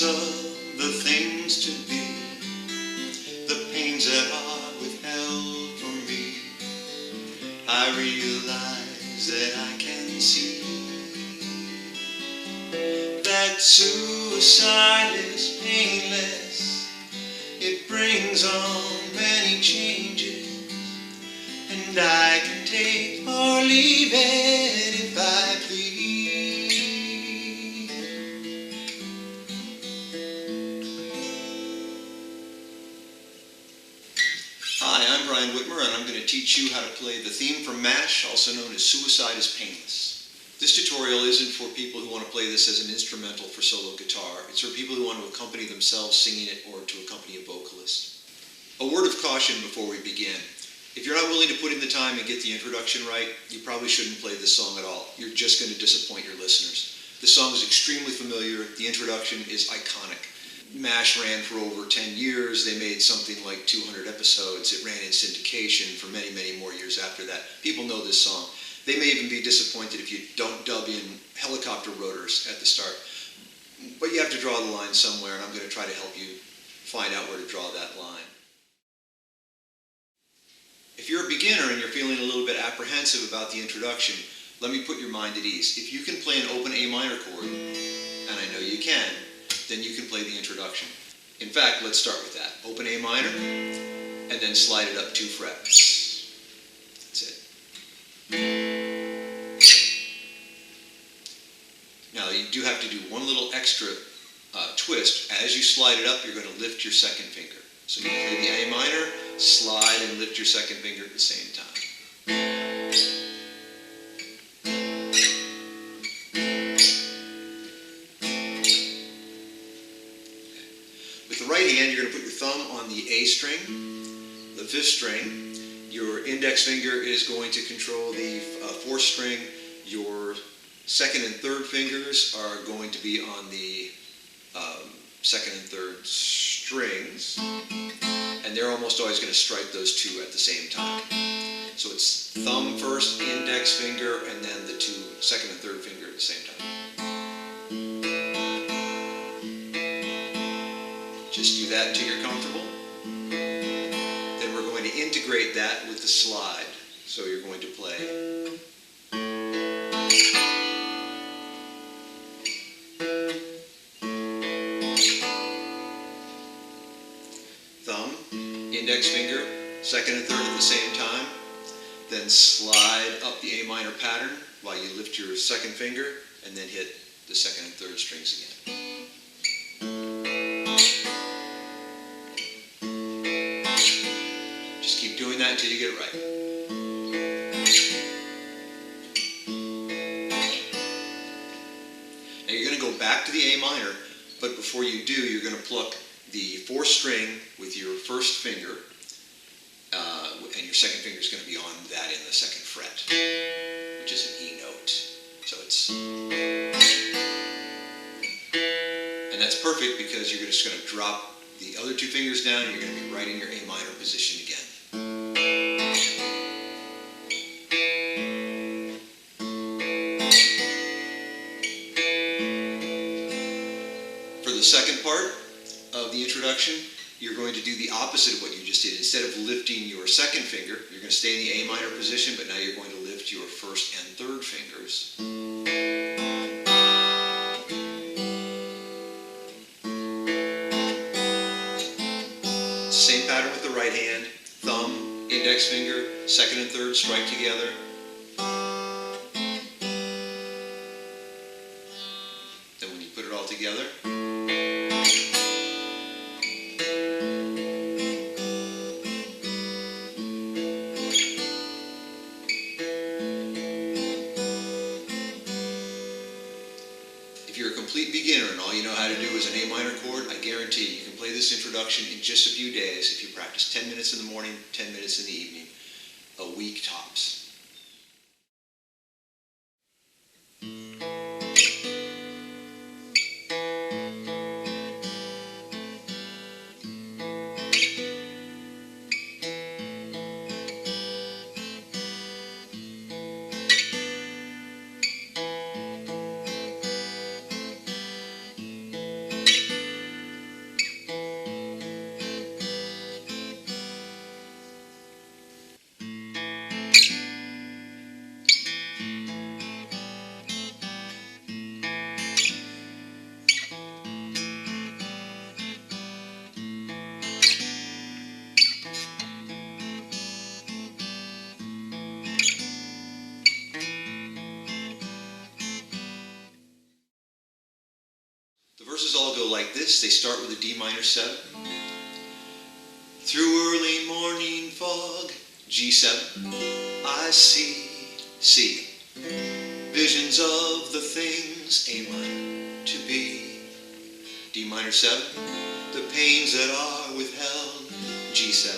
dreams of the things to be, the pains that are withheld from me, I realize that I can see that suicide is painless. It brings on many changes, and I can take or leave it if I please. Hi, I'm Brian Whitmer, and I'm going to teach you how to play the theme from MASH, also known as Suicide is Painless. This tutorial isn't for people who want to play this as an instrumental for solo guitar. It's for people who want to accompany themselves singing it or to accompany a vocalist. A word of caution before we begin. If you're not willing to put in the time and get the introduction right, you probably shouldn't play this song at all. You're just going to disappoint your listeners. This song is extremely familiar. The introduction is iconic. MASH ran for over 10 years. They made something like 200 episodes. It ran in syndication for many, many more years after that. People know this song. They may even be disappointed if you don't dub in helicopter rotors at the start. But you have to draw the line somewhere, and I'm going to try to help you find out where to draw that line. If you're a beginner and you're feeling a little bit apprehensive about the introduction, let me put your mind at ease. If you can play an open A minor chord, and I know you can, then you can play the introduction. In fact, let's start with that. Open A minor, and then slide it up 2 frets. That's it. Now you do have to do one little extra twist. As you slide it up, you're going to lift your second finger. So you play the A minor, slide and lift your second finger at the same time. With the right hand, you're going to put your thumb on the A string, the 5th string. Your index finger is going to control the 4th string. Your 2nd and 3rd fingers are going to be on the 2nd and 3rd strings, and they're almost always going to strike those 2 at the same time. So it's thumb first, index finger, and then the 2nd and 3rd finger at the same time. Just do that until you're comfortable. Then we're going to integrate that with the slide. So you're going to play thumb, index finger, 2nd and 3rd at the same time. Then slide up the A minor pattern while you lift your 2nd finger, and then hit the 2nd and 3rd strings again. Just keep doing that until you get it right. Now you're going to go back to the A minor, but before you do, you're going to pluck the 4th string with your 1st finger, and your 2nd finger is going to be on that in the 2nd fret, which is an E note. So it's, and that's perfect because you're just going to drop the other 2 fingers down, and you're going to be right in your A minor position again. For the second part of the introduction, you're going to do the opposite of what you just did. Instead of lifting your 2nd finger, you're going to stay in the A minor position, but now you're going to lift your 1st and 3rd fingers. Same pattern with the right hand. Thumb, index finger, 2nd and 3rd strike together. Then when you put it all together, if you're a complete beginner and all you know how to do is an A minor chord, I guarantee you can play this introduction in just a few days if you practice 10 minutes in the morning, 10 minutes in the evening, a week tops. like this. They start with a D minor 7. Through early morning fog, G7, I see, C. Visions of the things, A minor, to be. D minor 7, the pains that are withheld, G7,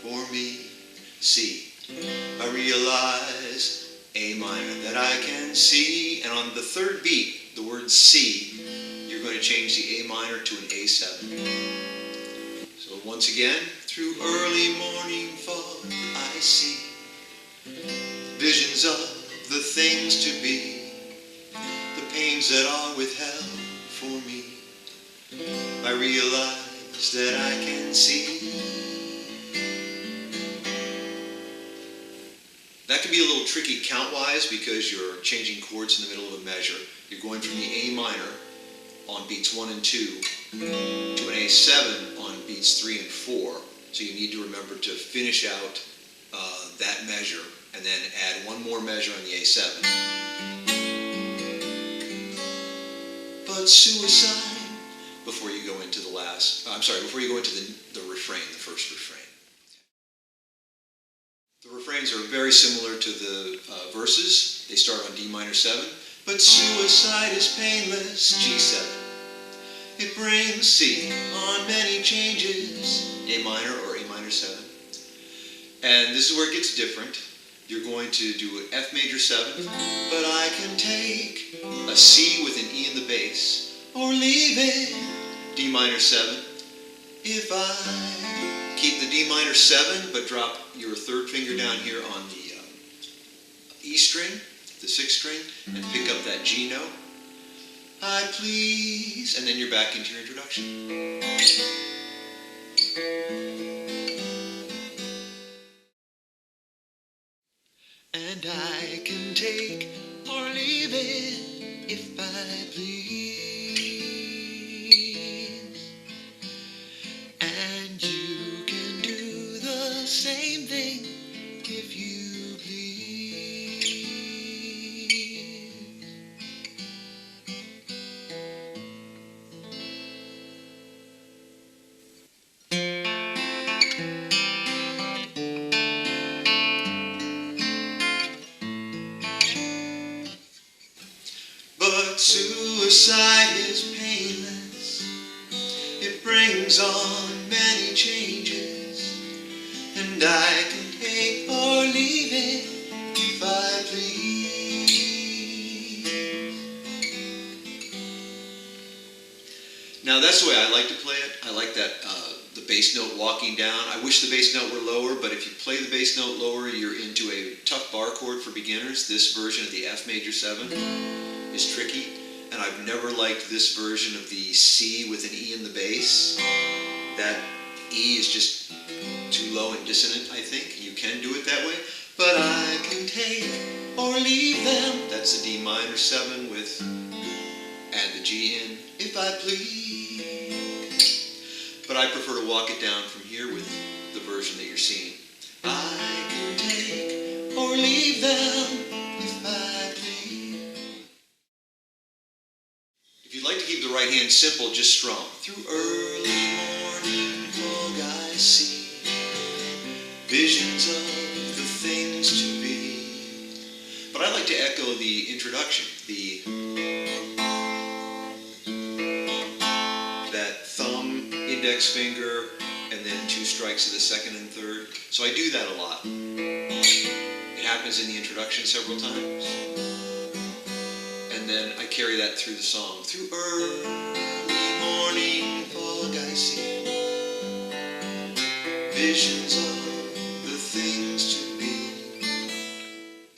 for me, C. I realize, A minor, that I can see, and on the third beat, the word C, you're going to change the A minor to an A7. So once again, through early morning fog, I see visions of the things to be, the pains that are withheld for me. I realize that I can see. That can be a little tricky count-wise because you're changing chords in the middle of a measure. You're going from the A minor on beats 1 and 2 to an A7 on beats 3 and 4. So you need to remember to finish out that measure and then add one more measure on the A7. But suicide, before you go into the before you go into the refrain, the first refrain. The refrains are very similar to the verses. They start on D minor 7. But suicide is painless, G7. It brings C on many changes, A minor or A minor 7. And this is where it gets different. You're going to do an F major 7, but I can take a C with an E in the bass, or leave it, D minor 7. If I keep the D minor 7, but drop your third finger down here on the E string, the 6th string, and pick up that G note. I please, and then you're back into your introduction. And I can take or leave it if I please. And you can do the same thing if you please. But suicide is painless. It brings on many changes, and I can take or leave it if I please. Now that's the way I like to play it. I like that the bass note walking down. I wish the bass note were lower, but if you play the bass note lower, you're into a tough bar chord for beginners. This version of the F major 7 is tricky, and I've never liked this version of the C with an E in the bass. That E is just too low and dissonant, I think. You can do it that way, but I can take or leave them. That's a D minor 7 with, add the G in, if I please. But I prefer to walk it down from here with the version that you're seeing. I can take or leave them if I please. If you'd like to keep the right hand simple, just strum. Through early morning fog I see visions of the things to be. But I like to echo the introduction, that thumb, index finger, and then 2 strikes of the 2nd and 3rd. So I do that a lot. It happens in the introduction several times. And then I carry that through the song. Through early morning fog I see visions of the things to be.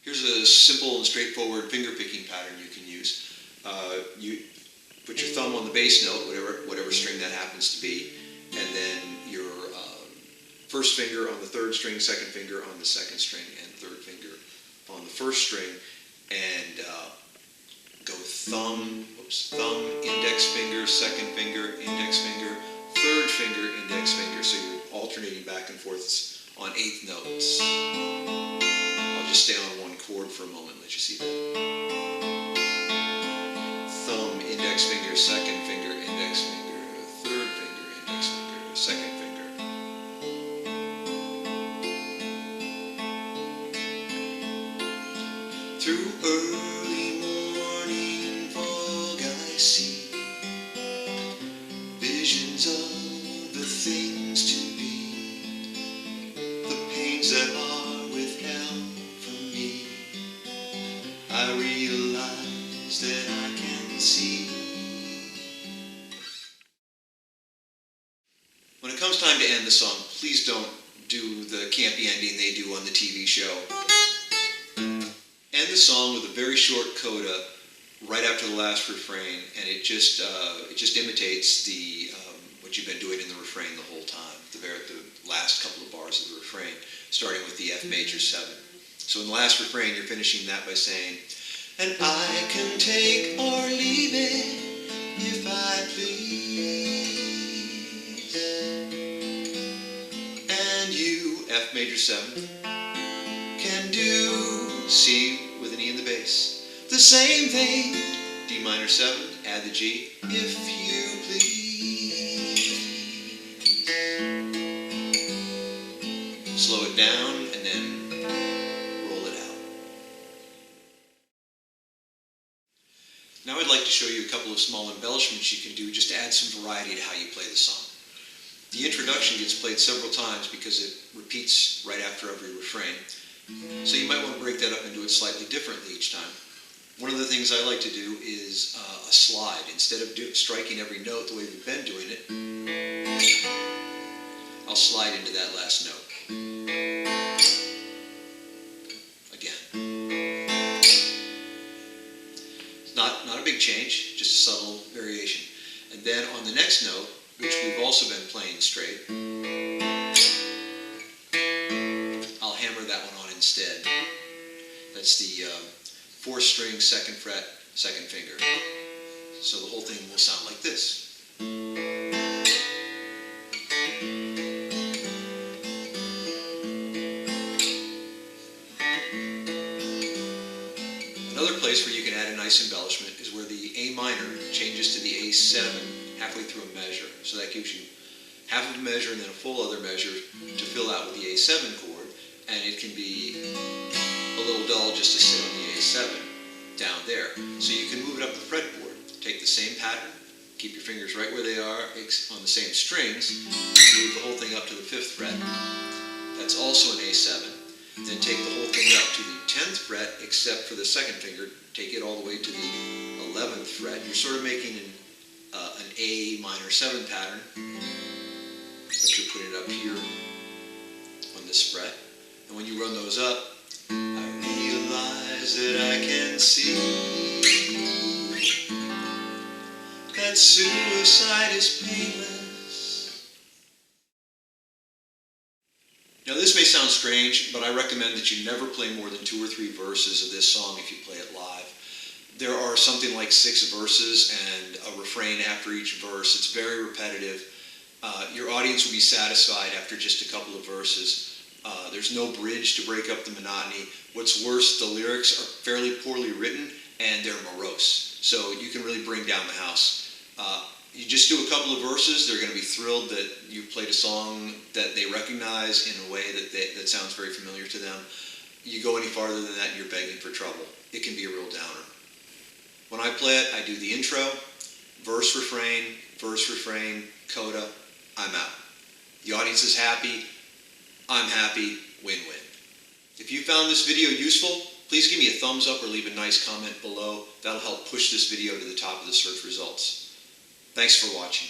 Here's a simple and straightforward finger picking pattern you can use. You put your thumb on the bass note, whatever string that happens to be, and then your first finger on the 3rd string, 2nd finger on the 2nd string, and 3rd finger on the 1st string, and go thumb, index finger, 2nd finger, index finger, 3rd finger, index finger. So you're alternating back and forth on 8th notes. I'll just stay on one chord for a moment, let you see that. Thumb, index finger, 2nd finger, index finger, Early morning fog I see, visions of the things to be, the pains that are withheld from me. I realize that I can see. When it comes time to end the song, please don't do the campy ending they do on the TV show. End the song with a very short coda right after the last refrain, and it just imitates the what you've been doing in the refrain the whole time, the last couple of bars of the refrain, starting with the F major 7. So in the last refrain, you're finishing that by saying, and I can take or leave it if I please. And you, F major 7, can do C with an E in the bass. The same thing, D minor 7, add the G, if you please. Slow it down and then roll it out. Now I'd like to show you a couple of small embellishments you can do just to add some variety to how you play the song. The introduction gets played several times because it repeats right after every refrain. So you might want to break that up and do it slightly differently each time. One of the things I like to do is a slide. Instead of striking every note the way we've been doing it, I'll slide into that last note. Again. It's not a big change, just a subtle variation. And then on the next note, which we've also been playing straight, I'll hammer that one on instead. That's the 4th string, 2nd fret, 2nd finger. So the whole thing will sound like this. Another place where you can add a nice embellishment is where the A minor changes to the A7 halfway through a measure. So that gives you half of a measure and then a full other measure to fill out with the A7 chord. And it can be a little dull just to sit on the A7 down there. So you can move it up the fretboard. Take the same pattern, keep your fingers right where they are on the same strings, and move the whole thing up to the 5th fret. That's also an A7. Then take the whole thing up to the 10th fret, except for the 2nd finger. Take it all the way to the 11th fret. You're sort of making an A minor 7 pattern, but you're putting it up here on this fret. And when you run those up, I realize that I can see that suicide is painless. Now this may sound strange, but I recommend that you never play more than 2 or 3 verses of this song if you play it live. There are something like 6 verses and a refrain after each verse. It's very repetitive. Your audience will be satisfied after just a couple of verses. There's no bridge to break up the monotony. What's worse, the lyrics are fairly poorly written and they're morose. So you can really bring down the house. You just do a couple of verses, they're going to be thrilled that you've played a song that they recognize in a way that sounds very familiar to them. You go any farther than that and you're begging for trouble. It can be a real downer. When I play it, I do the intro, verse, refrain, coda, I'm out. The audience is happy, I'm happy, win-win. If you found this video useful, please give me a thumbs up or leave a nice comment below. That'll help push this video to the top of the search results. Thanks for watching.